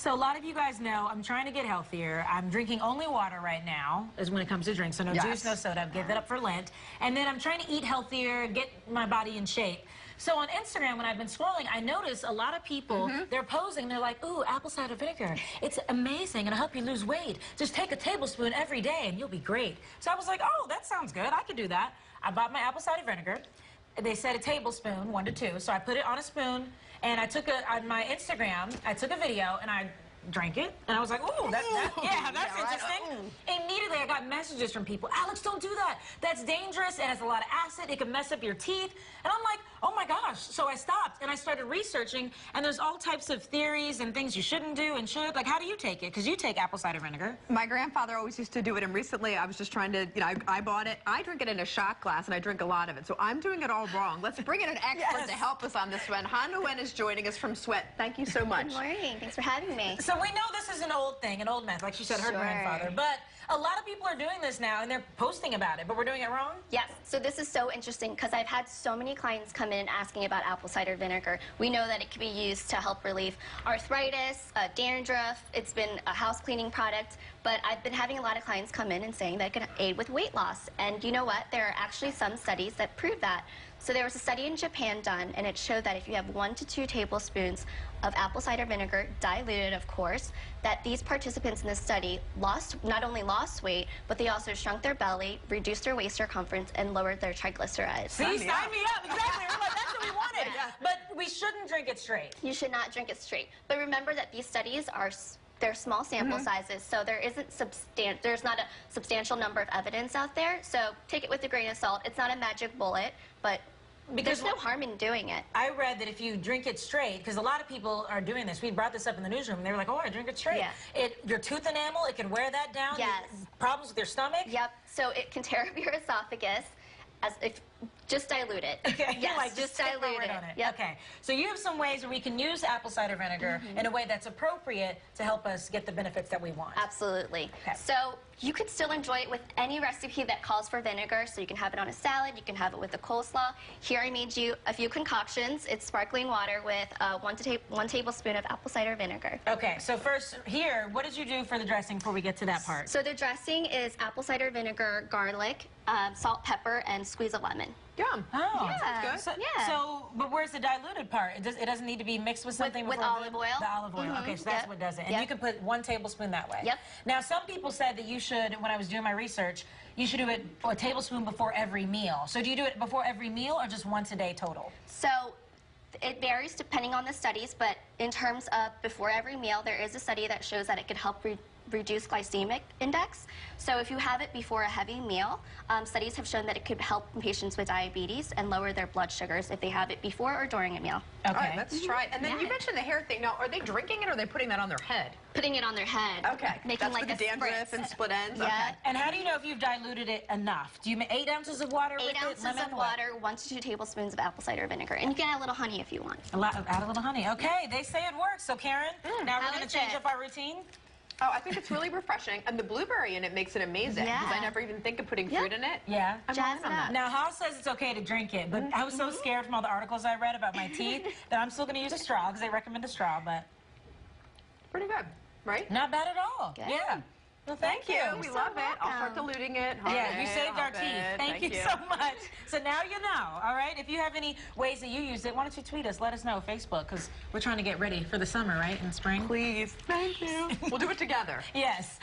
So a lot of you guys know I'm trying to get healthier. I'm drinking only water right now, is when it comes to drinks. So no juice, no soda. I've given it up for Lent. And then I'm trying to eat healthier, get my body in shape. So on Instagram, when I've been scrolling, I notice a lot of people, they're posing, they're like, ooh, apple cider vinegar. It's amazing, and it'll help you lose weight. Just take a tablespoon every day, and you'll be great. So I was like, oh, that sounds good. I could do that. I bought my apple cider vinegar. They said a tablespoon, 1 to 2. So I put it on a spoon, and I took on my Instagram, I took a video, and I drank it, and I was like, ooh, that's interesting. Immediately, I got messages from people, Alex, don't do that. That's dangerous. It has a lot of acid. It can mess up your teeth. And I'm like, oh my gosh. So I stopped, and I started researching, and there's all types of theories and things you shouldn't do and should. Like, how do you take it? Because you take apple cider vinegar. My grandfather always used to do it, and recently I was just trying to, I bought it. I drink it in a shot glass, and I drink a lot of it, so I'm doing it all wrong. Let's bring in an expert to help us on this one. Hanuen is joining us from Sweat. Thank you so much. Good morning. Thanks for having me. So we know this is an old thing, an old method, like she said, her grandfather. But a lot of people are doing this now, and they're posting about it, but we're doing it wrong? Yes. So this is so interesting because I've had so many clients come in asking about apple cider vinegar. We know that it can be used to help relieve arthritis, dandruff. It's been a house cleaning product, but I've been having a lot of clients come in and saying that it can aid with weight loss. And you know what? There are actually some studies that prove that. So there was a study in Japan done, and it showed that if you have 1 to 2 tablespoons of apple cider vinegar, diluted of course, that these participants in this study not only lost weight, but they also shrunk their belly, reduced their waist circumference, and lowered their triglycerides. See, sign me up. Exactly. We're like, that's what we wanted. But we shouldn't drink it straight. You should not drink it straight. But remember that these studies they're small sample sizes, so there's not a substantial number of evidence out there. So take it with a grain of salt. It's not a magic bullet, but there's no harm in doing it. I read that if you drink it straight, because a lot of people are doing this. We brought this up in the newsroom, and they were like, oh, I drink it straight. Yeah. Your tooth enamel, it can wear that down. Yes. Problems with your stomach. Yep. So it can tear up your esophagus. Just dilute it. Okay. Yes, Like, just dilute it. Yep. Okay. So you have some ways where we can use apple cider vinegar in a way that's appropriate to help us get the benefits that we want. Absolutely. Okay. So you could still enjoy it with any recipe that calls for vinegar. So you can have it on a salad. You can have it with a coleslaw. Here I made you a few concoctions. It's sparkling water with 1 tablespoon of apple cider vinegar. Okay. So first, here, what did you do for the dressing before we get to that part? So the dressing is apple cider vinegar, garlic, salt, pepper, and squeeze a lemon. Yum. Oh, Yeah. that's good. Yeah. So, but where's the diluted part? It doesn't need to be mixed with something With before olive oil. The olive oil. Okay, so that's what does it. And you can put 1 tablespoon that way. Yep. Now, some people said that you should, when I was doing my research, you should do it a tablespoon before every meal. So do you do it before every meal or just once a day total? So it varies depending on the studies, but in terms of before every meal, there is a study that shows that it could help reduce glycemic index. So if you have it before a heavy meal, studies have shown that it could help patients with diabetes and lower their blood sugars if they have it before or during a meal. Okay. All right, let's try it. And then you mentioned the hair thing. Now, are they drinking it or are they putting that on their head? Putting it on their head. Okay. Making That's like for the dandruff and split ends? Yeah. Okay. And how do you know if you've diluted it enough? Do you make 8 ounces of water with it? 8 ounces of water, 1 to 2 tablespoons of apple cider vinegar. And you can add a little honey if you want. Add a little honey. Okay, they say it works. So Karen, now we're going to change up our routine. Oh, I think it's really refreshing, and the blueberry in it makes it amazing. Yeah. Because I never even think of putting fruit in it. Yeah. I'm Jazz learning on it up. that. Now, Hal says it's okay to drink it, but I was so scared from all the articles I read about my teeth that I'm still going to use a straw because they recommend a straw, but Pretty good, right? not bad at all. Good. Yeah. Well, thank you. We love it. I'll start diluting it. Yeah, you saved our teeth. Thank you so much. So now you know, all right? If you have any ways that you use it, why don't you tweet us? Let us know, Facebook, because we're trying to get ready for the summer, right, in spring? Please. Thank you. We'll do it together. Yes.